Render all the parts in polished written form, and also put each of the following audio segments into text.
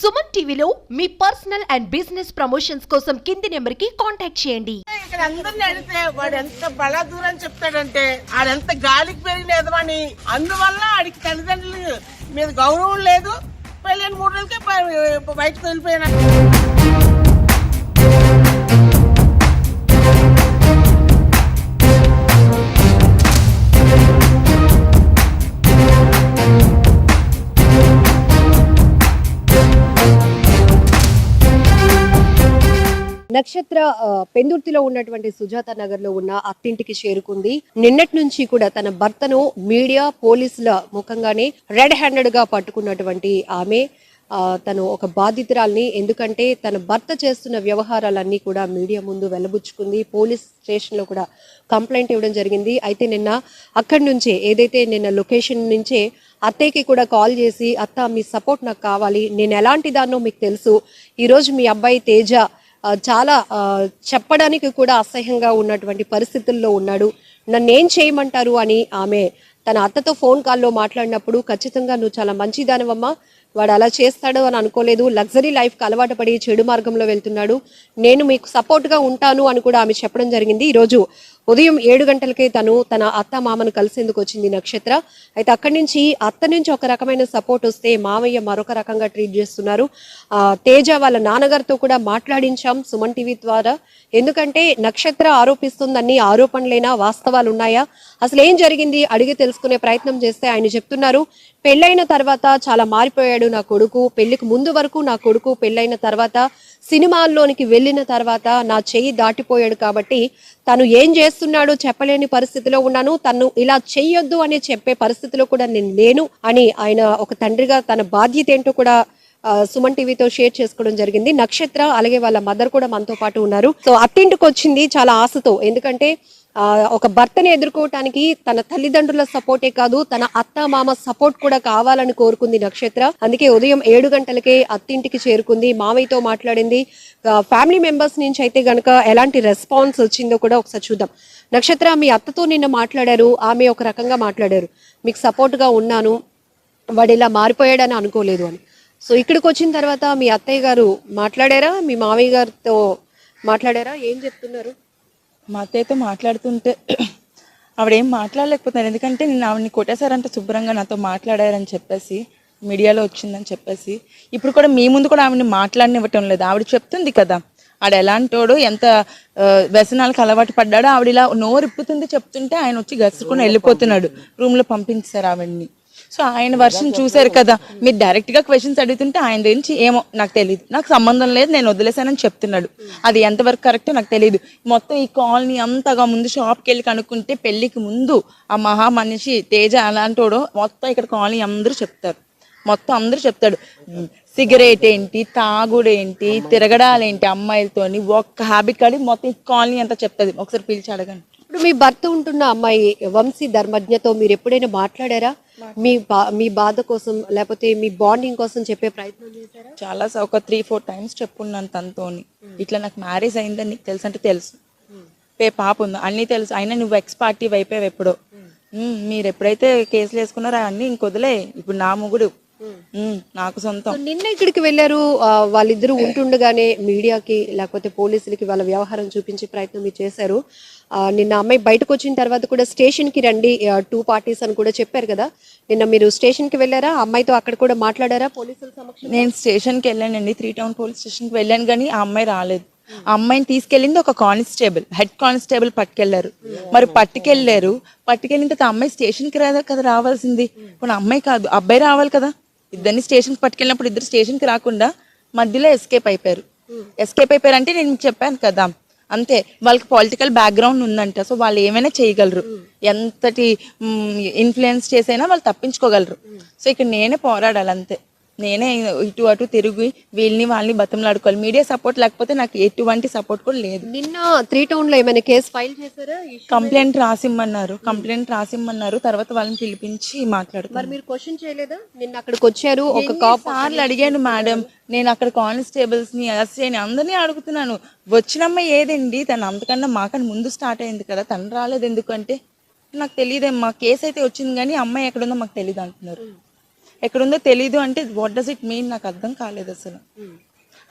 సుమన్ టీవీలో మీ personal and business promotions కోసం కింది నెంబర్ కి కాంటాక్ట్ చేయండి. ఇక్కడ అందరిని అడిగితే వాడు ఎంత బలా దూరం చెప్తాడంటే ఆడెంత గాలికి పెరిగిన ఎదవని, అందువల్ల ఆడికి తల్లిదండ్రుల మీద గౌరవం లేదు. పెళ్ళైన 3 రోజులకే బయటకు వెళ్ళిపోయినా. నక్షత్ర పెందుర్తిలో ఉన్నటువంటి సుజాత నగర్ లో ఉన్న అత్తింటికి చేరుకుంది. నిన్నటి నుంచి కూడా తన భర్తను మీడియా పోలీసుల ముఖంగానే రెడ్ హ్యాండెడ్ గా పట్టుకున్నటువంటి ఆమె తను ఒక బాధితురాల్ని, ఎందుకంటే తన భర్త చేస్తున్న వ్యవహారాలన్నీ కూడా మీడియా ముందు వెల్లబుచ్చుకుంది. పోలీస్ స్టేషన్ లో కూడా కంప్లైంట్ ఇవ్వడం జరిగింది. అయితే నిన్న అక్కడి నుంచే ఏదైతే నిన్న లొకేషన్ నుంచే అత్తయ్యకి కూడా కాల్ చేసి, అత్త మీ సపోర్ట్ నాకు కావాలి, నేను ఎలాంటి దాన్నో మీకు తెలుసు, ఈరోజు మీ అబ్బాయి తేజ చాలా చెప్పడానికి కూడా అసహ్యంగా ఉన్నటువంటి పరిస్థితుల్లో ఉన్నాడు, నన్ను ఏం చేయమంటారు అని ఆమె తన అత్తతో ఫోన్ కాల్లో మాట్లాడినప్పుడు, ఖచ్చితంగా నువ్వు చాలా మంచిదానివమ్మా, వాడు అలా చేస్తాడు అని అనుకోలేదు, లగ్జరీ లైఫ్కి అలవాటు పడి చెడు మార్గంలో వెళ్తున్నాడు, నేను మీకు సపోర్ట్గా ఉంటాను అని కూడా ఆమె చెప్పడం జరిగింది. ఈరోజు ఉదయం 7 గంటలకే తను తన అత్త మామను కలిసేందుకు వచ్చింది నక్షత్ర. అయితే అక్కడి నుంచి అత్త నుంచి ఒక రకమైన సపోర్ట్ వస్తే మామయ్య మరొక రకంగా ట్రీట్ చేస్తున్నారు. తేజ వాళ్ళ నాన్నగారితో కూడా మాట్లాడించాం సుమన్ టీవీ ద్వారా. ఎందుకంటే నక్షత్ర ఆరోపిస్తుందన్ని ఆరోపణలైనా వాస్తవాలు ఉన్నాయా, అసలు ఏం జరిగింది అడిగి తెలుసుకునే ప్రయత్నం చేస్తే ఆయన చెప్తున్నారు, పెళ్ళైన తర్వాత చాలా మారిపోయాడు నా కొడుకు, పెళ్లికి ముందు వరకు నా కొడుకు, పెళ్ళైన తర్వాత సినిమాల్లోనికి వెళ్ళిన తర్వాత నా చెయ్యి దాటిపోయాడు, కాబట్టి తను ఏం చేస్తున్నాడో చెప్పలేని పరిస్థితిలో ఉన్నాను, తను ఇలా చెయ్యొద్దు అని చెప్పే పరిస్థితిలో కూడా నేను లేను అని ఆయన ఒక తండ్రిగా తన బాధ్యత ఏంటో కూడా సుమన్ టీవీతో షేర్ చేసుకోవడం జరిగింది. నక్షత్ర అలాగే వాళ్ళ మదర్ కూడా మనతో పాటు ఉన్నారు. సో అత్తింటికి వచ్చింది చాలా ఆశతో, ఎందుకంటే ఒక భర్తని ఎదుర్కోవటానికి తన తల్లిదండ్రుల సపోర్టే కాదు, తన అత్త మామ సపోర్ట్ కూడా కావాలని కోరుకుంది నక్షత్ర. అందుకే ఉదయం 7 గంటలకే అత్తింటికి చేరుకుంది, మామయ్యతో మాట్లాడింది. ఫ్యామిలీ మెంబర్స్ నుంచి అయితే గనక ఎలాంటి రెస్పాన్స్ వచ్చిందో కూడా ఒకసారి చూద్దాం. నక్షత్ర, మీ అత్తతో నిన్న మాట్లాడారు, ఆమె ఒక రకంగా మాట్లాడారు, మీకు సపోర్ట్ గా ఉన్నాను, వాడు ఇలా మారిపోయాడని అనుకోలేదు అని. సో ఇక్కడికి వచ్చిన తర్వాత మీ అత్తయ్య గారు మాట్లాడారా, మీ మామయ్య గారితో మాట్లాడారా, ఏం చెప్తున్నారు? మా అత్తయ్యతో మాట్లాడుతుంటే ఆవిడేం మాట్లాడలేకపోతున్నారు, ఎందుకంటే నేను ఆవిడని కొట్టేశారంటే శుభ్రంగా నాతో మాట్లాడారని చెప్పేసి మీడియాలో వచ్చిందని చెప్పేసి ఇప్పుడు కూడా మీ ముందు కూడా ఆవిడని మాట్లాడనివ్వటం లేదు. ఆవిడ చెప్తుంది కదా ఆడ ఎలాంటోడు, ఎంత వ్యసనాలకు అలవాటు పడ్డాడో, ఆవిడ ఇలా నోరిప్పుతుంది చెప్తుంటే ఆయన వచ్చి గసుకుని వెళ్ళిపోతున్నాడు, రూమ్లో పంపించారు ఆవిడ్ని. సో ఆయన వర్షన్ చూశారు కదా, మీరు డైరెక్ట్గా క్వశ్చన్స్ అడుగుతుంటే ఆయన గురించి ఏమో నాకు తెలియదు, నాకు సంబంధం లేదు, నేను వదిలేశానని చెప్తున్నాడు. అది ఎంతవరకు కరెక్టో నాకు తెలియదు. మొత్తం ఈ కాలనీ అంతగా ముందు షాప్కి వెళ్ళి కనుక్కుంటే పెళ్లికి ముందు ఆ మహా మనిషి తేజ అలాంటోడు మొత్తం ఇక్కడ కాలనీ అందరూ చెప్తారు, మొత్తం అందరూ చెప్తాడు. సిగరెట్ ఏంటి, తాగుడేంటి, తిరగడాలేంటి అమ్మాయిలతోని, ఒక్క హ్యాబిట్ కాడి మొత్తం ఈ కాలనీ అంతా చెప్తుంది. ఒకసారి పిలిచి అడగండి. ఇప్పుడు మీ భర్త ఉంటున్న అమ్మాయి వంశీ ధర్మజ్ఞతో మీరు ఎప్పుడైనా మాట్లాడారా? మీ బాధ కోసం లేకపోతే మీ బాండింగ్ కోసం చెప్పే ప్రయత్నం చేశారా? చాలా ఒక 3-4 టైమ్స్ చెప్పున్నాను తనతోని, ఇట్లా నాకు మ్యారేజ్ అయిందని నీకు తెలుసు అంటే తెలుసు, పాప ఉంది అన్నీ తెలుసు, అయినా నువ్వు ఎక్స్ పార్టీ అయిపోయావు ఎప్పుడో, మీరు ఎప్పుడైతే కేసులు వేసుకున్నారో అన్నీ ఇంకొదిలే, ఇప్పుడు నా మొగుడు నాకు సొంతం. నిన్న ఇక్కడికి వెళ్ళారు, వాళ్ళిద్దరూ ఉంటుండగానే మీడియాకి లేకపోతే పోలీసులకి వాళ్ళ వ్యవహారం చూపించే ప్రయత్నం మీరు చేశారు. నిన్న అమ్మాయి బయటకు వచ్చిన తర్వాత కూడా స్టేషన్ కి రండి 2 పార్టీస్ అని కూడా చెప్పారు కదా, నిన్న మీరు స్టేషన్ కి వెళ్ళారా, అమ్మాయితో అక్కడ కూడా మాట్లాడారా పోలీసుల సమక్షంలో? నేను స్టేషన్కి వెళ్ళానండి, 3 టౌన్ పోలీస్ స్టేషన్కి వెళ్ళాను, కానీ ఆ అమ్మాయి రాలేదు. ఆ అమ్మాయిని తీసుకెళ్ళింది ఒక కానిస్టేబుల్, హెడ్ కానిస్టేబుల్ పట్టుకెళ్లారు. మరి పట్టుకెళ్ళిన తర్వాత అమ్మాయి స్టేషన్కి కదా రావాల్సింది, ఇప్పుడు అమ్మాయి కాదు అబ్బాయి రావాలి కదా. ఇద్దరిని స్టేషన్కి పట్టుకెళ్ళినప్పుడు ఇద్దరు స్టేషన్కి రాకుండా మధ్యలో ఎస్కేప్ అయిపోయారు. అంటే నేను మీకు చెప్పాను కదా, అంతే, వాళ్ళకి పొలిటికల్ బ్యాక్గ్రౌండ్ ఉందంట, సో వాళ్ళు ఏమైనా చేయగలరు, ఎంతటి ఇన్ఫ్లుయెన్స్ చేసైనా వాళ్ళు తప్పించుకోగలరు. సో ఇక్కడ నేనే పోరాడాలి, అంతే, నేనే ఇటు అటు తిరిగి వీళ్ళని వాళ్ళని బతంలాడుకోవాలి. మీడియా సపోర్ట్ లేకపోతే నాకు ఎటువంటి సపోర్ట్ కూడా లేదు. నిన్న 3 టౌన్ లో ఏమైనా కేసు ఫైల్ చేశారా? కంప్లైంట్ రాసిమ్మన్నారు, తర్వాత వాళ్ళని పిలిపించి మాట్లాడుతారు. మరి మీరు క్వశ్చన్ చేయలేదా? నిన్న అక్కడికి వచ్చారు, ఒక సార్లు అడిగాను మేడం, నేను అక్కడ కానిస్టేబుల్స్ ని ఎస్ఐని అందరినీ అడుగుతున్నాను, వచ్చినమ్మ ఏదండి, తను అంతకన్నా మాకన్నా ముందు స్టార్ట్ అయింది కదా, తను రాలేదు ఎందుకంటే నాకు తెలియదమ్మా, కేసు అయితే వచ్చింది కానీ అమ్మాయి ఎక్కడుందో మాకు తెలియదు అంటున్నారు. ఎక్కడుందో తెలీదు అంటే వాట్ డస్ ఇట్ మీన్? నాకు అర్థం కాలేదు అసలు.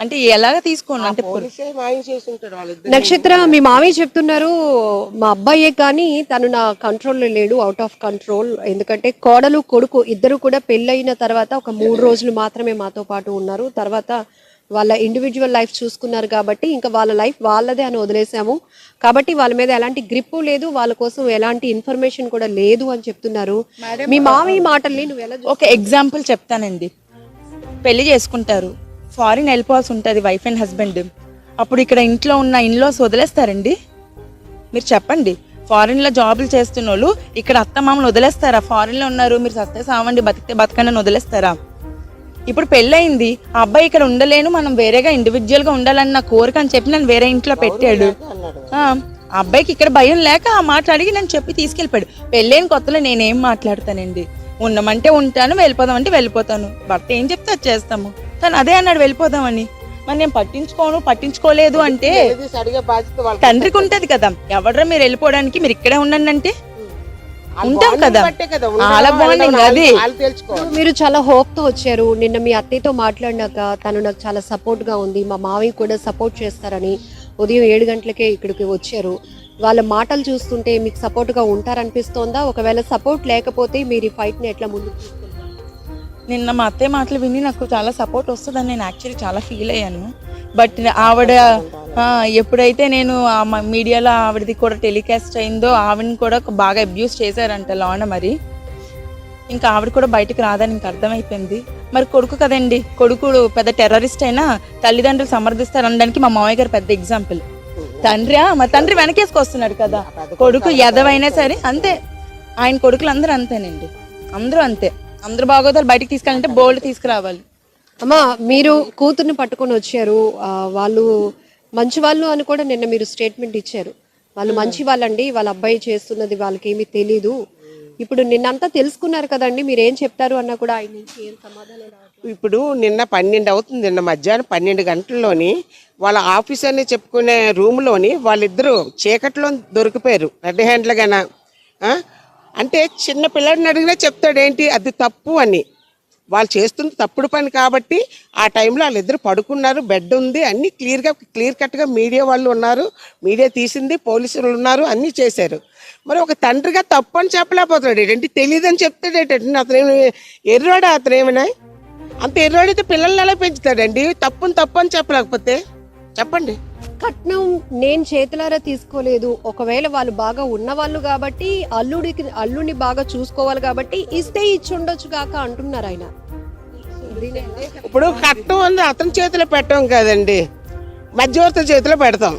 అంటే ఎలాగ తీసుకోండి అంటే పోలీసే మాయం చేసి ఉంటారు వాళ్ళిద్దరు. నక్షత్ర, మీ మామయ్య చెప్తున్నారు మా అబ్బాయే కానీ తను నా కంట్రోల్లో లేడు, అవుట్ ఆఫ్ కంట్రోల్. ఎందుకంటే కోడలు కొడుకు ఇద్దరు కూడా పెళ్ళయిన తర్వాత ఒక 3 రోజులు మాత్రమే మాతో పాటు ఉన్నారు. తర్వాత వాళ్ళ ఇండివిజువల్ లైఫ్ చూసుకున్నారు కాబట్టి ఇంకా వాళ్ళ లైఫ్ వాళ్ళదే అని వదిలేసాము. కాబట్టి వాళ్ళ మీద ఎలాంటి గ్రిప్పు లేదు, వాళ్ళ కోసం ఎలాంటి ఇన్ఫర్మేషన్ కూడా లేదు అని చెప్తున్నారు. మీ మామయ్య మాటల్ని నువ్వు ఎలా ఒక ఎగ్జాంపుల్ చెప్తానండి. పెళ్లి చేసుకుంటారు, ఫారిన్ వెళ్ళిపోవాల్సి ఉంటుంది వైఫ్ అండ్ హస్బెండ్. అప్పుడు ఇక్కడ ఇంట్లో ఉన్న ఇన్లాస్ వదిలేస్తారండి? మీరు చెప్పండి. ఫారిన్లో జాబులు చేస్తున్న వాళ్ళు ఇక్కడ అత్తమామలు వదిలేస్తారా? ఫారిన్లో ఉన్నారు, మీరు సస్తే సావండి, బతికితే బతకండి వదిలేస్తారా? ఇప్పుడు పెళ్ళయింది, ఆ అబ్బాయి ఇక్కడ ఉండలేను, మనం వేరేగా ఇండివిజువల్గా ఉండాలని నా కోరిక అని చెప్పి నన్ను వేరే ఇంట్లో పెట్టాడు. ఆ అబ్బాయికి ఇక్కడ భయం లేక ఆ మాట అడిగి నన్ను చెప్పి తీసుకెళ్ళిపోయాడు. పెళ్ళైన కొత్తలో నేనేం మాట్లాడతానండి? ఉండమంటే ఉంటాను, వెళ్ళిపోదామంటే వెళ్ళిపోతాను. భర్త ఏం చెప్తే అది చేస్తాము. తను అదే అన్నాడు వెళ్ళిపోదామని. మరి నేను పట్టించుకోలేదు అంటే అడిగే బాధ్యత వాళ్ళ తండ్రికి ఉంటది కదా. ఎవడ్రా మీరు వెళ్ళిపోవడానికి, మీరు ఇక్కడే ఉండండి అంటే ఉంటాం కదా. వాళ్ళ బాండింగ్ అది. మీరు చాలా హోప్ తో వచ్చారు. నిన్న మీ అత్తయ్యతో మాట్లాడినాక తను నాకు చాలా సపోర్ట్ గా ఉంది, మా మావయ్య కూడా సపోర్ట్ చేస్తారని ఉదయం 7 గంటలకే ఇక్కడికి వచ్చారు. వాళ్ళ మాటలు చూస్తుంటే మీకు సపోర్ట్ గా ఉంటారనిపిస్తోందా? ఒకవేళ సపోర్ట్ లేకపోతే మీరు ఈ ఫైట్ ని ఎట్లా ముందుకు తీసుకెళ్తారు? నిన్న మా అత్తయ్య మాటలు విని నాకు చాలా సపోర్ట్ వస్తుందని నేను యాక్చువల్లీ చాలా ఫీల్ అయ్యాను. బట్ ఆవిడ ఎప్పుడైతే నేను మీడియాలో ఆవిడది కూడా టెలికాస్ట్ అయిందో ఆవిడని కూడా బాగా అబ్యూస్ చేశారంట లోన. మరి ఇంకా ఆవిడ కూడా బయటకు రాదని ఇంకా అర్థమైపోయింది. మరి కొడుకు కదండి, కొడుకు పెద్ద టెర్రరిస్ట్ అయినా తల్లిదండ్రులు సమర్థిస్తారు అనడానికి మా మామయ్య గారు పెద్ద ఎగ్జాంపుల్. మరి తండ్రి వెనకేసుకొస్తున్నాడు కదా. కొడుకు ఎదవైనా సరే అంతే. ఆయన కొడుకులు అందరూ అంతేనండి, అందరూ అంతే. అందరూ బాగోతారు బయటకు తీసుకెళ్ళాలంటే బోల్డ్ తీసుకురావాలి. అమ్మా, మీరు కూతుర్ని పట్టుకొని వచ్చారు, వాళ్ళు మంచి వాళ్ళు అని కూడా నిన్న మీరు స్టేట్మెంట్ ఇచ్చారు. వాళ్ళు మంచి వాళ్ళండి, వాళ్ళ అబ్బాయి చేస్తున్నది వాళ్ళకి ఏమీ తెలీదు. ఇప్పుడు నిన్నంతా తెలుసుకున్నారు కదండి, మీరు ఏం చెప్తారు అన్నా కూడా ఆయన నుంచి ఏం సమాధానం రావట్లేదు. ఇప్పుడు నిన్న 12 అవుతుంది, నిన్న మధ్యాహ్నం 12 గంటల్లోని వాళ్ళ ఆఫీస్ అని చెప్పుకునే రూమ్లోని వాళ్ళిద్దరూ చీకట్లో దొరికిపోయారు రెడ్ హ్యాండ్లుగాన. అంటే చిన్న పిల్లాడిని అడిగినా చెప్తాడు ఏంటి అది తప్పు అని. వాళ్ళు చేస్తుంది తప్పుడు పని కాబట్టి ఆ టైంలో వాళ్ళిద్దరు పడుకున్నారు, బెడ్ ఉంది, అన్నీ క్లియర్ కట్గా మీడియా వాళ్ళు ఉన్నారు, మీడియా తీసింది, పోలీసులు ఉన్నారు, అన్నీ చేశారు. మరి ఒక తండ్రిగా తప్పు అని చెప్పలేకపోతున్నాడు ఏంటంటే, తెలియదు అని చెప్తాడు ఏంటంటే. అతనేమి ఎర్రాడా? అతనేమైనా అంత ఎర్రాడైతే పిల్లల్ని ఎలా పెంచుతాడండి? తప్పు అని చెప్పలేకపోతే చెప్పండి. కట్నం నేను చేతులారా తీసుకోలేదు. ఒకవేళ వాళ్ళు బాగా ఉన్నవాళ్ళు కాబట్టి అల్లుడిని బాగా చూసుకోవాలి కాబట్టి ఇస్తే ఇచ్చి ఉండొచ్చు కాక అంటున్నారు ఆయన. ఇప్పుడు కట్నం ఉంది అతని చేతిలో పెట్టాం కదండి, మధ్యవర్తుల చేతిలో పెడతాం.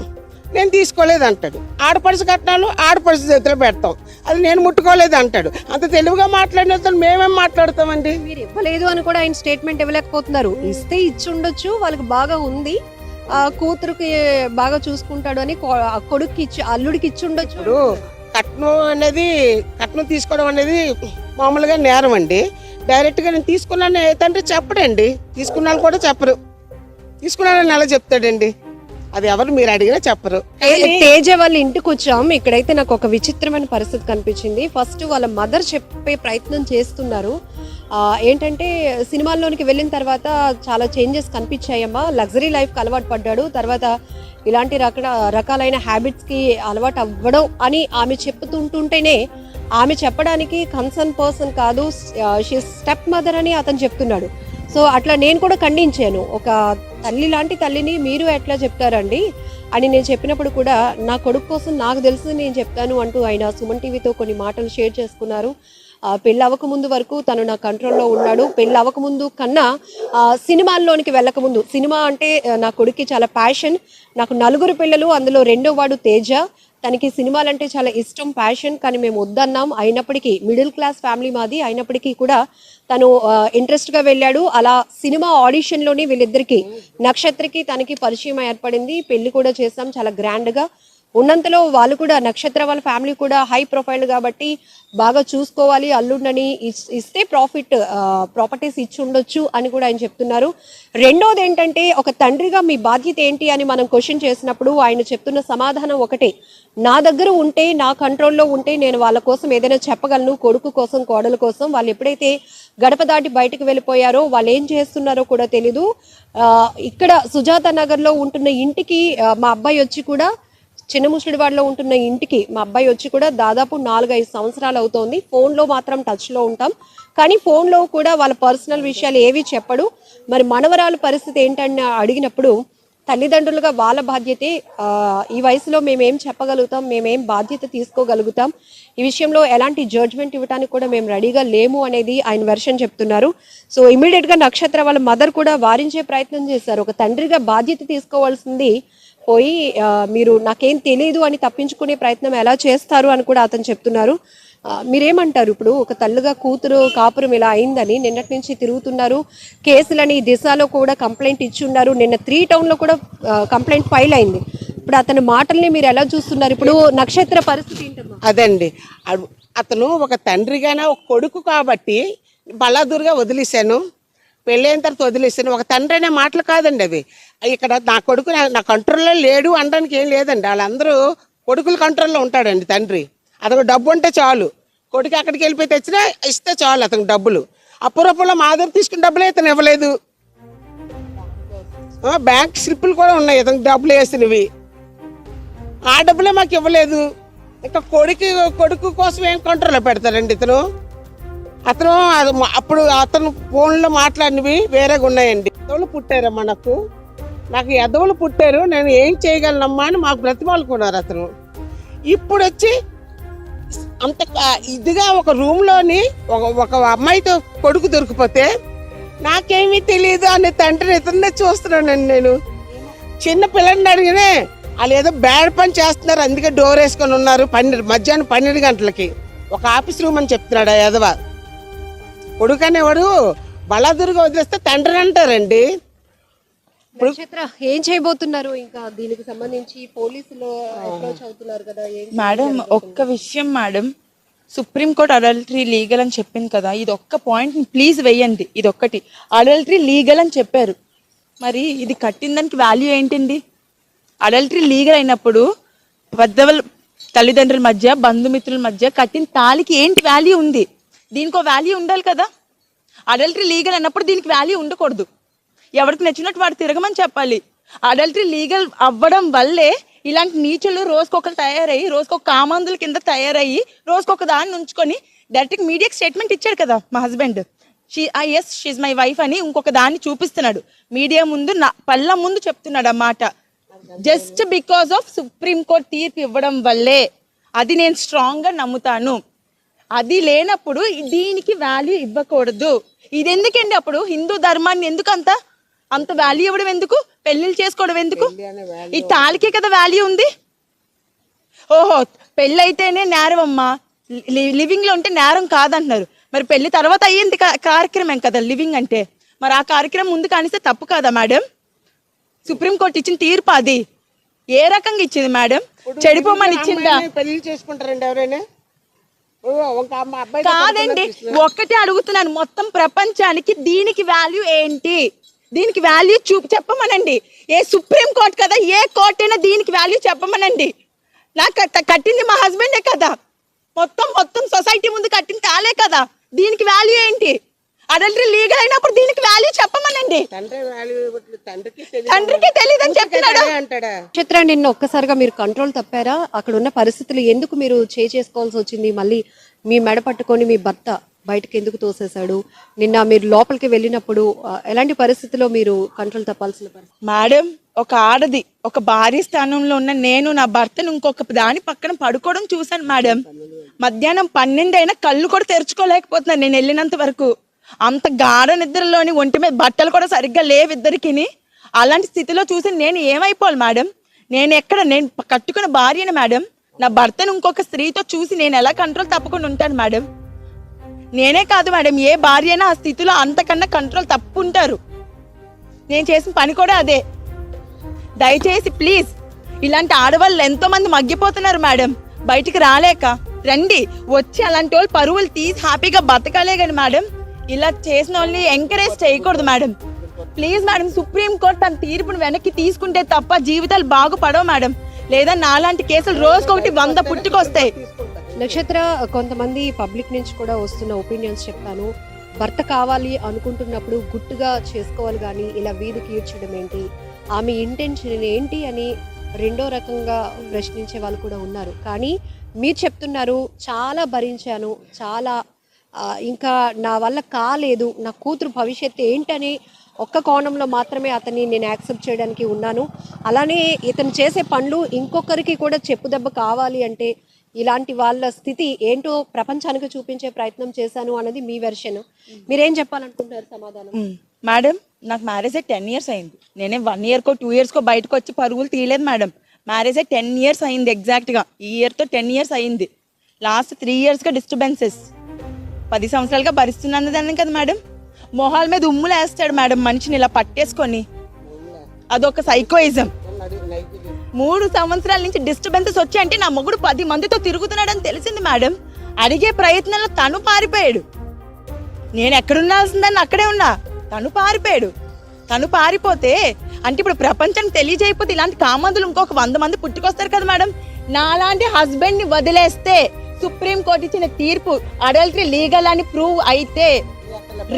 నేను తీసుకోలేదు అంటాడు. ఆడపడుచు కట్నాలు ఆడపడుచు చేతిలో పెడతాం, అది నేను ముట్టుకోలేదు అంటాడు. అంత తెలుగుగా మాట్లాడిన మేమేం మాట్లాడతామండి? మీరు ఇవ్వలేదు అని కూడా ఆయన స్టేట్మెంట్ ఇవ్వలేకపోతున్నారు. ఇస్తే ఇచ్చి ఉండొచ్చు, వాళ్ళకి బాగా ఉంది, కూతురుకి బాగా చూసుకుంటాడు అని కొడుకు ఇచ్చి అల్లుడికి ఇచ్చి ఉండొచ్చు. ఇప్పుడు కట్నం తీసుకోవడం అనేది మామూలుగా నేరం అండి. డైరెక్ట్గా నేను తీసుకున్నాను తండ్రి చెప్పడండి, తీసుకున్నాను కూడా చెప్పరు. తీసుకున్నానని ఎలా చెప్తాడండి? అది ఎవరు మీరు అడిగినా చెప్పరు. తేజ వాళ్ళ ఇంటికి వచ్చాం. ఇక్కడైతే నాకు ఒక విచిత్రమైన పరిస్థితి కనిపించింది. ఫస్ట్ వాళ్ళ మదర్ చెప్పే ప్రయత్నం చేస్తున్నారు. ఏంటంటే సినిమాల్లోనికి వెళ్ళిన తర్వాత చాలా చేంజెస్ కనిపించాయమ్మా, లగ్జరీ లైఫ్కి అలవాటు పడ్డాడు, తర్వాత ఇలాంటి రకాలైన హ్యాబిట్స్కి అలవాటు అవ్వడం అని ఆమె చెప్తుంటుంటేనే ఆమె చెప్పడానికి కన్సర్న్ పర్సన్ కాదు, షీ స్టెప్ మదర్ అని అతను చెప్తున్నాడు. సో అట్లా నేను కూడా ఖండించాను. ఒక తల్లి లాంటి తల్లిని మీరు ఎట్లా చెప్తారండి అని నేను చెప్పినప్పుడు కూడా నా కొడుకు కోసం నాకు తెలిసింది నేను చెప్తాను అంటూ ఆయన సుమన్ టీవీతో కొన్ని మాటలు షేర్ చేసుకున్నారు. పెళ్ళి అవ్వకముందు వరకు తను నా కంట్రోల్లో ఉన్నాడు, పెళ్ళి అవ్వకముందు కన్నా సినిమాల్లోనికి వెళ్ళకముందు, సినిమా అంటే నా కొడుక్కి చాలా ప్యాషన్. నాకు 4 పిల్లలు, అందులో 2వ వాడు తేజ. తనకి సినిమాలంటే చాలా ఇష్టం, ప్యాషన్. కానీ మేము వద్దన్నాం. అయినప్పటికీ మిడిల్ క్లాస్ ఫ్యామిలీ మాది, అయినప్పటికీ కూడా తను ఇంట్రెస్ట్గా వెళ్ళాడు. అలా సినిమా ఆడిషన్లోనే వీళ్ళిద్దరికి, నక్షత్రకి తనకి పరిచయం ఏర్పడింది. పెళ్లి కూడా చేస్తాం చాలా గ్రాండ్గా. ఉన్నంతలో వాళ్ళు కూడా, నక్షత్ర వాళ్ళ ఫ్యామిలీ కూడా హై ప్రొఫైల్ కాబట్టి బాగా చూసుకోవాలి, అల్లుడిని ఇస్తే ప్రాపర్టీస్ ఇచ్చి ఉండొచ్చు అని కూడా ఆయన చెప్తున్నారు. రెండోది ఏంటంటే, ఒక తండ్రిగా మీ బాధ్యత ఏంటి అని మనం క్వశ్చన్ చేసినప్పుడు ఆయన చెప్తున్న సమాధానం ఒకటే, నా దగ్గర ఉంటే, నా కంట్రోల్లో ఉంటే నేను వాళ్ళ కోసం ఏదైనా చెప్పగలను, కొడుకు కోసం, కోడల కోసం. వాళ్ళు ఎప్పుడైతే గడప దాటి బయటకు వెళ్ళిపోయారో, వాళ్ళు ఏం చేస్తున్నారో కూడా తెలీదు. ఇక్కడ సుజాత నగర్ లో ఉంటున్న ఇంటికి మా అబ్బాయి వచ్చి కూడా, చిన్న ముసలివాడలో ఉంటున్న ఇంటికి మా అబ్బాయి వచ్చి కూడా దాదాపు 4-5 సంవత్సరాలు అవుతోంది. ఫోన్లో మాత్రం టచ్లో ఉంటాం, కానీ ఫోన్లో కూడా వాళ్ళ పర్సనల్ విషయాలు ఏవి చెప్పడు. మరి మనవరాలు పరిస్థితి ఏంటని అడిగినప్పుడు తల్లిదండ్రులుగా వాళ్ళ బాధ్యతే, ఈ వయసులో మేమేం చెప్పగలుగుతాం, మేమేం బాధ్యత తీసుకోగలుగుతాం, ఈ విషయంలో ఎలాంటి జడ్జ్మెంట్ ఇవ్వడానికి కూడా మేము రెడీగా లేము అనేది ఆయన వెర్షన్ చెప్తున్నారు. సో ఇమీడియట్ గా నక్షత్ర వాళ్ళ మదర్ కూడా వారించే ప్రయత్నం చేశారు. ఒక తండ్రిగా బాధ్యత తీసుకోవాల్సింది పోయి మీరు నాకేం తెలియదు అని తప్పించుకునే ప్రయత్నం ఎలా చేస్తారు అని కూడా అతను చెప్తున్నారు. మీరేమంటారు? ఇప్పుడు ఒక తల్లిగా కూతురు కాపురం ఇలా అయిందని నిన్నటి నుంచి తిరుగుతున్నారు, కేసులని దిశలో కూడా కంప్లైంట్ ఇచ్చి ఉన్నారు, నిన్న 3 టౌన్ లో కూడా కంప్లైంట్ ఫైల్ అయింది. ఇప్పుడు అతని మాటల్ని మీరు ఎలా చూస్తున్నారు? ఇప్పుడు నక్షత్ర పరిస్థితి ఏంటమ్మా? అదండి, అతను ఒక తండ్రిగానే ఒక కొడుకు కాబట్టి బలాదూరుగా వదిలేశాను, పెళ్ళైన తర్వాత వదిలేశాను. ఒక తండ్రి అనే మాటలు కాదండి అవి. ఇక్కడ నా కొడుకు నా కంట్రోల్లో లేడు అనడానికి ఏం లేదండి. వాళ్ళందరూ కొడుకుల కంట్రోల్లో ఉంటాడండి తండ్రి. అతను డబ్బు ఉంటే చాలు, కొడుకు అక్కడికి వెళ్ళిపోయి తెచ్చినా ఇస్తే చాలు అతనికి డబ్బులు. అప్పుడప్పుడు మా దగ్గర తీసుకున్న డబ్బులే ఇతను ఇవ్వలేదు. బ్యాంక్ స్లిప్పులు కూడా ఉన్నాయి ఇతనికి డబ్బులు వేసినవి, ఆ డబ్బులే మాకు ఇవ్వలేదు. ఇంకా కొడుకు కోసం ఏం కంట్రోల్లో పెడతారండి ఇతను. అప్పుడు అతను ఫోన్లో మాట్లాడినవి వేరేగా ఉన్నాయండి. ఎదవులు పుట్టారమ్మా, నాకు ఎదవులు పుట్టారు, నేను ఏం చేయగలనమ్మా అని మాకు బ్రతిమాలుకున్నారు అతను. ఇప్పుడు వచ్చి అంత ఇదిగా ఒక రూమ్లోని ఒక అమ్మాయితో కొడుకు దొరికిపోతే నాకేమీ తెలియదు అనే తండ్రిని ఇతన్నే చూస్తున్నానండి నేను. చిన్న పిల్లల్ని అడిగినే వాళ్ళు ఏదో బ్యాడ్ పని చేస్తున్నారు, అందుకే డోర్ వేసుకొని ఉన్నారు. మధ్యాహ్నం 12 గంటలకి ఒక ఆఫీస్ రూమ్ అని చెప్తున్నాడు ఆ ఎదవ. కొడుకు అనేవాడు బలాదురుగా వదిలేస్తే తండ్రిని అంటారండి. నక్షత్ర ఏం చేయబోతున్నారు? ఇంకా దీనికి సంబంధించి పోలీసులు అప్రోచ్ అవుతున్నారు కదా మేడం. ఒక్క విషయం మేడం, సుప్రీంకోర్టు అడల్టరీ లీగల్ అని చెప్పింది కదా, ఇది ఒక్క పాయింట్ ప్లీజ్ వేయండి. ఇది ఒక్కటి, అడల్టరీ లీగల్ అని చెప్పారు, మరి ఇది కట్టిన దానికి వాల్యూ ఏంటండి? అడల్టరీ లీగల్ అయినప్పుడు పెద్దవాళ్ళ తల్లిదండ్రుల మధ్య బంధుమిత్రుల మధ్య కట్టిన తాళికి ఏంటి వాల్యూ ఉంది? దీనికో వాల్యూ ఉండాలి కదా. అడల్టరీ లీగల్ అన్నప్పుడు దీనికి వాల్యూ ఉండకూడదు. ఎవరికి నచ్చినట్టు వాడు తిరగమని చెప్పాలి. అడల్టరీ లీగల్ అవ్వడం వల్లే ఇలాంటి నీచులు రోజుకొకరు తయారయ్యి, రోజుకొక కామాంధుల కింద తయారయ్యి, రోజుకొక దాన్ని ఉంచుకొని డైరెక్ట్గా మీడియాకి స్టేట్మెంట్ ఇచ్చాడు కదా మా హస్బెండ్, షీజ్ మై వైఫ్ అని ఇంకొక దాన్ని చూపిస్తున్నాడు మీడియా ముందు, పళ్ళ ముందు చెప్తున్నాడు ఆ మాట. జస్ట్ బికాస్ ఆఫ్ సుప్రీంకోర్టు తీర్పు ఇవ్వడం వల్లే. అది నేను స్ట్రాంగ్ గా నమ్ముతాను. అది లేనప్పుడు దీనికి వాల్యూ ఇవ్వకూడదు. ఇది ఎందుకండి? అప్పుడు హిందూ ధర్మాన్ని ఎందుకు అంత వాల్యూ ఇవ్వడం ఎందుకు? పెళ్లిళ్ళు చేసుకోవడం ఎందుకు? ఈ తాళికే కదా వాల్యూ ఉంది. ఓహో, పెళ్ళి అయితేనే నేరం అమ్మా, లివింగ్ లో ఉంటే నేరం కాదంటున్నారు. మరి పెళ్లి తర్వాత అయ్యింది కార్యక్రమం కదా లివింగ్ అంటే, మరి ఆ కార్యక్రమం ముందు కానిస్తే తప్పు కాదా మేడం? సుప్రీంకోర్టు ఇచ్చిన తీర్పు అది ఏ రకంగా ఇచ్చింది మేడం? చెడిపోమని ఇచ్చిందా? పెళ్లి చేసుకుంటారండి ఎవరైనా? కాదండి, ఒక్కటే అడుగుతున్నాను, మొత్తం ప్రపంచానికి దీనికి వాల్యూ ఏంటి? దీనికి వాల్యూ చెప్పమనండి. ఏ సుప్రీం కోర్టు కదా, ఏ కోర్టు అయినా దీనికి వాల్యూ చెప్పమనండి. నాకు కట్టింది మా హస్బెండే కదా, మొత్తం సొసైటీ ముందు కట్టిన తాలే కదా, దీనికి వాల్యూ ఏంటి? అడల్టరీ లీగల్ అయినప్పుడు దీనికి వాల్యూ చెప్పమనండి. తండ్రికి తెలియదని చెప్తున్నాడు. నక్షత్ర, నిన్న ఒక్కసారిగా మీరు కంట్రోల్ తప్పారా? అక్కడ ఉన్న పరిస్థితులు ఎందుకు మీరు చేసుకోవాల్సి వచ్చింది? మళ్ళీ మీ మెడ పట్టుకొని మీ భర్త బయటకు ఎందుకు తోసేశాడు? నిన్న మీరు లోపలికి వెళ్ళినప్పుడు ఎలాంటి పరిస్థితిలో మీరు కంట్రోల్ తప్పాల్సిన పరిస్థితి? మేడం, ఒక ఆడది, ఒక భార్య స్థానంలో ఉన్న నేను నా భర్తను ఇంకొక దాని పక్కన పడుకోవడం చూశాను మేడం. మధ్యాహ్నం 12 అయినా కళ్ళు కూడా తెరుచుకోలేకపోతున్నాను నేను వెళ్ళినంత వరకు. అంత గాఢ నిద్రలోని ఒంటి మీద బట్టలు కూడా సరిగ్గా లేవు ఇద్దరికి. అలాంటి స్థితిలో చూసి నేను ఏమైపోవాలి మేడం? నేను కట్టుకున్న భార్యను మేడం, నా భర్తను ఇంకొక స్త్రీతో చూసి నేను ఎలా కంట్రోల్ తప్పకుండా ఉంటాను మేడం? నేనే కాదు మేడం, ఏ భార్య అయినా ఆ స్థితిలో అంతకన్నా కంట్రోల్ తప్పుంటారు. నేను చేసిన పని కూడా అదే. దయచేసి ప్లీజ్, ఇలాంటి ఆడవాళ్ళు ఎంతో మంది మగ్గిపోతున్నారు మేడం, బయటికి రాలేక. రండి, వచ్చి అలాంటి వాళ్ళు పరువులు తీసి హ్యాపీగా బతకాలే కానీ మేడం, ఇలా చేసిన వాళ్ళని ఎంకరేజ్ చేయకూడదు మేడం. ప్లీజ్ మేడం, సుప్రీంకోర్టు తన తీర్పును వెనక్కి తీసుకుంటే తప్ప జీవితాలు బాగుపడవు మేడం. లేదా నాలాంటి కేసులు రోజుకొకటి 100 పుట్టుకొస్తాయి. నక్షత్ర, కొంతమంది పబ్లిక్ నుంచి కూడా వస్తున్న ఒపీనియన్స్ చెప్తాను. భర్త కావాలి అనుకుంటున్నప్పుడు గుట్టుగా చేసుకోవాలి కానీ ఇలా వీధికి ఈడ్చడం ఏంటి, ఆమె ఇంటెన్షన్ ఏంటి అని రెండో రకంగా ప్రశ్నించే వాళ్ళు కూడా ఉన్నారు. కానీ మీరు చెప్తున్నారు చాలా భరించాను, చాలా ఇంకా నా వల్ల కాలేదు, నా కూతురు భవిష్యత్తు ఏంటని ఒక్క కోణంలో మాత్రమే అతన్ని నేను యాక్సెప్ట్ చేయడానికి ఉన్నాను. అలానే ఇతను చేసే పనులు ఇంకొకరికి కూడా చెప్పుదెబ్బ కావాలి అంటే ఇలాంటి వాళ్ళ స్థితి ఏంటో ప్రపంచానికి చూపించే ప్రయత్నం చేశాను అన్నది మీ వెర్షన్. మీరేం చెప్పాలనుకుంటున్నారు సమాధానం? మేడం, నాకు మ్యారేజ్ అయ్యి 10 years అయింది. నేనే 1 year కో 2 years కో బయటకు వచ్చి పరుగులు తీయలేదు మేడం. మ్యారేజ్ అయ్యి 10 years అయింది ఎగ్జాక్ట్గా. ఈ ఇయర్తో 10 years అయింది. లాస్ట్ 3 yearsగా డిస్టర్బెన్సెస్ 10 సంవత్సరాలుగా భరిస్తున్నాను దాన్ని కదా మేడం. మొహాల మీద ఉమ్ములు వేస్తాడు మేడం మనిషిని ఇలా పట్టేసుకొని. అదొక సైకోయిజం. 3 సంవత్సరాల నుంచి డిస్టర్బెన్సెస్ వచ్చాయంటే నా మొగుడు 10 మందితో తిరుగుతున్నాడని తెలిసింది మేడం. అడిగే ప్రయత్నంలో తను పారిపోయాడు. నేను ఎక్కడుండాల్సిందని అక్కడే ఉన్నా, తను పారిపోయాడు. తను పారిపోతే అంటే ఇప్పుడు ప్రపంచానికి తెలియజేయకపోతే ఇలాంటి కామందులు ఇంకొక 100 మంది పుట్టుకొస్తారు కదా మేడం. నాలాంటి హస్బెండ్ ని వదిలేస్తే సుప్రీం కోర్టు ఇచ్చిన తీర్పు అడల్టరీ లీగల్ అని ప్రూవ్ అయితే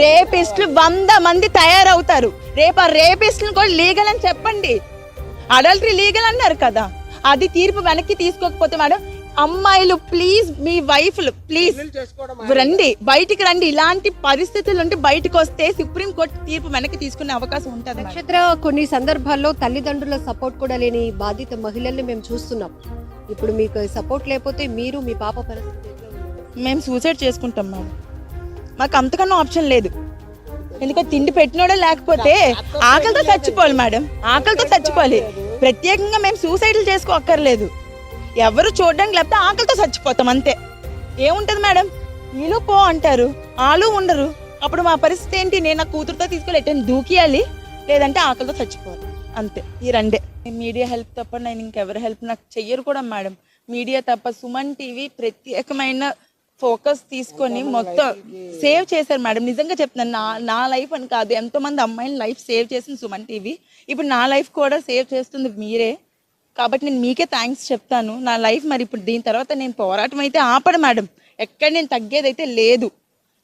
రేపిస్టులు 100 మంది తయారవుతారు. రేపు ఆ రేపిస్టులు కూడా లీగల్ అని చెప్పండి. అడల్టరీ లీగల్ అన్నారు కదా, అది తీర్పు వెనక్కి తీసుకోకపోతే మేడం, అమ్మాయిలు ప్లీజ్, మీ వైఫ్లు ప్లీజ్ రండి, బయటికి రండి. ఇలాంటి పరిస్థితులు ఉంటే బయటకు వస్తే సుప్రీం కోర్టు తీర్పు వెనక్కి తీసుకునే అవకాశం ఉంటుంది. నక్షత్ర, కొన్ని సందర్భాల్లో తల్లిదండ్రుల సపోర్ట్ కూడా లేని బాధిత మహిళల్ని మేము చూస్తున్నాం. ఇప్పుడు మీకు సపోర్ట్ లేకపోతే మీరు మీ పాప పరిస్థితి మేము సూసైడ్ చేసుకుంటాం మేడం. మాకు అంతకన్నా ఆప్షన్ లేదు. ఎందుకంటే తిండి పెట్టినోడే లేకపోతే ఆకలితో చచ్చిపోవాలి మేడం, ఆకలితో చచ్చిపోవాలి. ప్రత్యేకంగా మేము సూసైడ్లు చేసుకోక్కర్లేదు. ఎవరు చూడడానికి లేకపోతే ఆకలితో చచ్చిపోతాం అంతే. ఏముంటది మేడం, వీళ్ళు పో అంటారు, వాళ్ళు ఉండరు. అప్పుడు మా పరిస్థితి ఏంటి? నేను నా కూతురుతో తీసుకెళ్ళి ఎట్టని దూకియాలి, లేదంటే ఆకలితో చచ్చిపోవాలి అంతే. ఈ రెండే. మీడియా హెల్ప్ తప్ప నేను ఇంకెవరి హెల్ప్ నాకు చెయ్యరు కూడా మేడం. మీడియా తప్ప సుమన్ టీవీ ప్రత్యేకమైన ఫోకస్ తీసుకొని మొత్తం సేవ్ చేశారు మేడం. నిజంగా చెప్తున్నాను, నా లైఫ్ అని కాదు, ఎంతో మంది అమ్మాయిల లైఫ్ సేవ్ చేసింది సుమన్ టీవీ. ఇప్పుడు నా లైఫ్ కూడా సేవ్ చేస్తుంది మీరే. కాబట్టి నేను మీకే థ్యాంక్స్ చెప్తాను. నా లైఫ్ మరి ఇప్పుడు దీని తర్వాత నేను పోరాటం అయితే ఆపడు మేడం. ఎక్కడ నేను తగ్గేదైతే లేదు.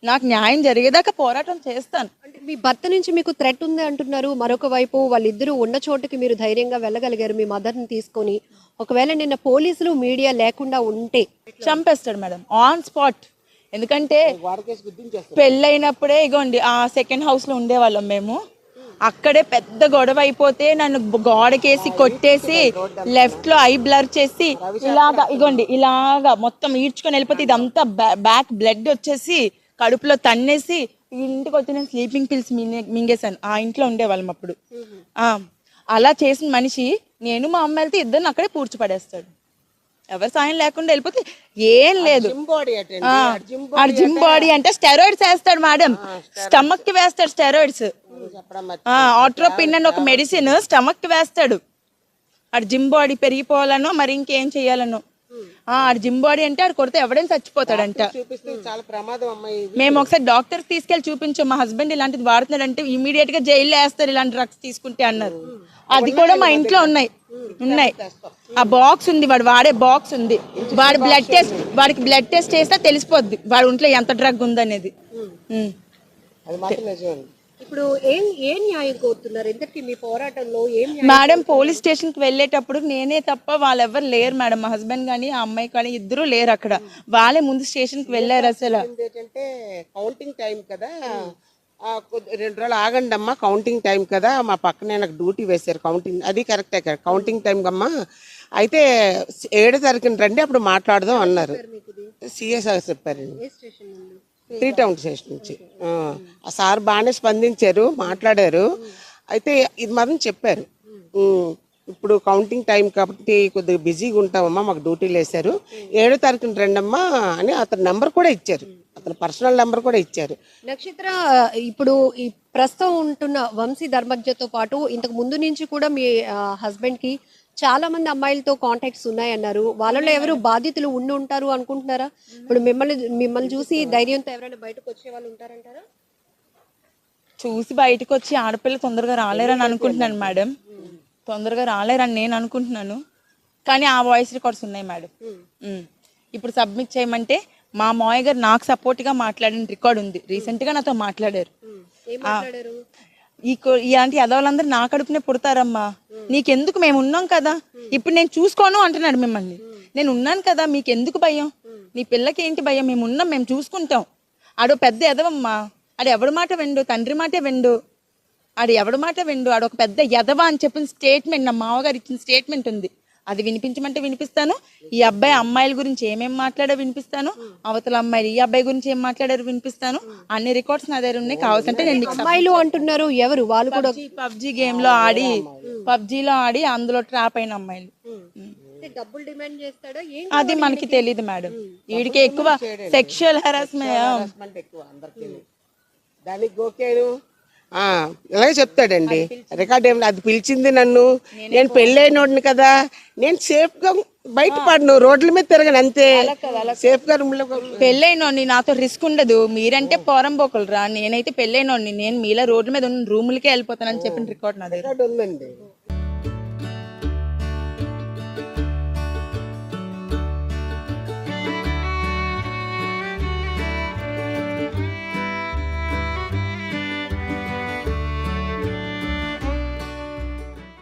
నాకు న్యాయం జరిగేదాకా పోరాటం చేస్తాను. అంటే మీ భర్త నుంచి మీకు థ్రెట్ ఉంది అంటున్నారు. మరొక వైపు వాళ్ళిద్దరూ ఉన్న చోటుకి మీరు ధైర్యంగా వెళ్ళగలిగారు మీ మదర్ని తీసుకొని. ఒకవేళ నిన్న పోలీసులు మీడియా లేకుండా ఉంటే చంపేస్తాడు మేడం ఆన్ స్పాట్. ఎందుకంటే పెళ్ళైనప్పుడే ఇగోండి ఆ సెకండ్ హౌస్ లో ఉండేవాళ్ళం మేము. అక్కడే పెద్ద గొడవ అయిపోతే నన్ను గోడకేసి కొట్టేసి లెఫ్ట్ లో ఐ బ్లర్ చేసి ఇలాగా ఇగోండి ఇలాగా మొత్తం ఈడ్చుకొని వెళ్ళిపోతే ఇదంతా బ్యాక్ బ్లడ్ వచ్చేసి కడుపులో తన్నేసి ఇంటికి వచ్చి నేను స్లీపింగ్ పిల్స్ మింగేశాను. ఆ ఇంట్లో ఉండేవాళ్ళం అప్పుడు. అలా చేసిన మనిషి నేను మా అమ్మ వెళ్తే ఇద్దరిని అక్కడే పూడ్చిపడేస్తాడు. ఎవరి సాయం లేకుండా వెళ్ళిపోతే ఏం లేదు. జిమ్ బాడీ అంటే స్టెరాయిడ్స్ వేస్తాడు మేడం. స్టమక్ కి వేస్తాడు స్టెరాయిడ్స్. ఆట్రోపిన్ అని ఒక మెడిసిన్ స్టమక్ కి వేస్తాడు. ఆడు జిమ్ బాడీ పెరిగిపోవాలనో మరి ఇంకేం చెయ్యాలనో. ఆడు జిమ్ బాడీ అంటే ఆడు కొడితే ఎవడైనా చచ్చిపోతాడంట. మేము ఒకసారి డాక్టర్ తీసుకెళ్లి చూపించాం, మా హస్బెండ్ ఇలాంటిది వాడుతున్నాడంటే ఇమీడియట్ గా జైల్లో వేస్తారు ఇలాంటి డ్రగ్స్ తీసుకుంటే అన్నారు. అది కూడా మా ఇంట్లో ఉన్నాయి. ఆ బాక్స్ ఉంది, వాడు వాడే బాక్స్ ఉంది. వాడికి బ్లడ్ టెస్ట్ చేస్తే తెలిసిపోద్ది వాడి ఒంట్లో ఎంత డ్రగ్ ఉందనేది. ఇప్పుడు ఏం న్యాయం కోరుతున్నారు? ఎందుకు మీ పోరాటంలో మేడం పోలీస్ స్టేషన్ కి వెళ్ళేటప్పుడు నేనే తప్ప వాళ్ళెవరు లేరు మేడం. మా హస్బెండ్ కానీ ఆ అమ్మాయి కానీ ఇద్దరు లేరు అక్కడ. వాళ్ళే ముందు స్టేషన్ కి వెళ్ళారు. అసలు ఏంటంటే కౌంటింగ్ టైం కదా, 2 రోజులు ఆగండి అమ్మా, కౌంటింగ్ టైం కదా, మా పక్కనే నాకు డ్యూటీ వేశారు. కౌంటింగ్ అది కరెక్టే కదా, కౌంటింగ్ టైం కమ్మా, అయితే 7వ తారీఖున రండి అప్పుడు మాట్లాడదాం అన్నారు. సిఎస్ చెప్పారండి 3 టౌన్ స్టేషన్ నుంచి. ఆ సార్ బాగానే స్పందించారు, మాట్లాడారు. అయితే ఇది మాత్రం చెప్పారు, ఇప్పుడు కౌంటింగ్ టైం కాబట్టి కొద్దిగా బిజీగా ఉంటామమ్మా, మాకు డ్యూటీలు వేశారు, 7వ తారీఖున రండమ్మా అని అతని నెంబర్ కూడా ఇచ్చారు, అతని పర్సనల్ నెంబర్ కూడా ఇచ్చారు. నక్షత్ర, ఇప్పుడు ఈ ప్రస్తుతం ఉంటున్న వంశీ ధర్మజ్ఞతో పాటు ఇంతకు ముందు నుంచి కూడా మీ హస్బెండ్ కి చాలా మంది అమ్మాయిలతో కాంటాక్ట్స్ ఉన్నాయన్నారు. వాళ్ళలో ఎవరు బాధితులు ఉండి ఉంటారు అనుకుంటున్నారా? ఇప్పుడు మిమ్మల్ని చూసి ధైర్యంతో ఎవరైనా బయటకు వచ్చే వాళ్ళు ఉంటారంటారా? చూసి బయటకు వచ్చి ఆడపిల్ల తొందరగా రాలేరని అనుకుంటున్నాను మేడం. తొందరగా రాలేరని నేను అనుకుంటున్నాను. కానీ ఆ వాయిస్ రికార్డ్స్ ఉన్నాయి మేడం. ఇప్పుడు సబ్మిట్ చేయమంటే మా మావయ్య గారు నాకు సపోర్ట్ గా మాట్లాడిన రికార్డ్ ఉంది. రీసెంట్ గా నాతో మాట్లాడారు. ఏం మాట్లాడారు? ఇలాంటి ఎదవాళ్ళందరూ నా కడుపునే పుడతారమ్మా, నీకెందుకు, మేము ఉన్నాం కదా, ఇప్పుడు నేను చూసుకోను అంటున్నాడు మిమ్మల్ని. నేను ఉన్నాను కదా, మీకు ఎందుకు భయం, నీ పిల్లకి ఏంటి భయం, మేము ఉన్నాం, మేము చూసుకుంటాం. ఆడో పెద్ద ఎదవమ్మా, ఆడు ఎవడి మాట వెండు, తండ్రి మాటే వెండు, ఆడు ఎవడి మాట వెండు, ఆడు ఒక పెద్ద ఎదవ అని చెప్పిన స్టేట్మెంట్, నా మామగారు ఇచ్చిన స్టేట్మెంట్ ఉంది. అది వినిపించమంటే వినిపిస్తాను. ఈ అబ్బాయి అమ్మాయిల గురించి ఏమేమి మాట్లాడో వినిపిస్తాను, అవతల అమ్మాయిలు ఈ అబ్బాయి గురించి ఏం మాట్లాడారో వినిపిస్తాను. అన్ని రికార్డ్స్ నా దగ్గర ఉన్నాయి, కావాల్సింటే నేను మీకు అమ్మాయిలు అంటున్నారు, ఎవరు వాళ్ళు కూడా? పబ్జీ గేమ్ లో ఆడి, పబ్జీలో ఆడి అందులో ట్రాప్ అయిన అమ్మాయిలు. డబ్బులు డిమాండ్ చేస్తాడా? అది మనకి తెలియదు మేడం. వీడికి ఎక్కువ సెక్షువల్ హెరాస్మెంట్ ఎక్కువ అందరికీ. దానికి ఓకేను ఇలాగే చెప్తాడండి. రికార్డ్ ఏం, అది పిలిచింది నన్ను, నేను పెళ్ళైనోడిని కదా, నేను సేఫ్ గా బయటపడను, రోడ్ల మీద తిరగను అంతే, సేఫ్ గా రూమ్ లో. పెళ్ళైనోడిని, నాతో రిస్క్ ఉండదు. మీరంటే పోరంబోకులు రా, నేనైతే పెళ్ళైనోడిని, నేను మీలా రోడ్ల మీద ఉన్న రూములకే వెళ్ళిపోతానని చెప్పిన రికార్డ్ నా దగ్గర ఉందండి.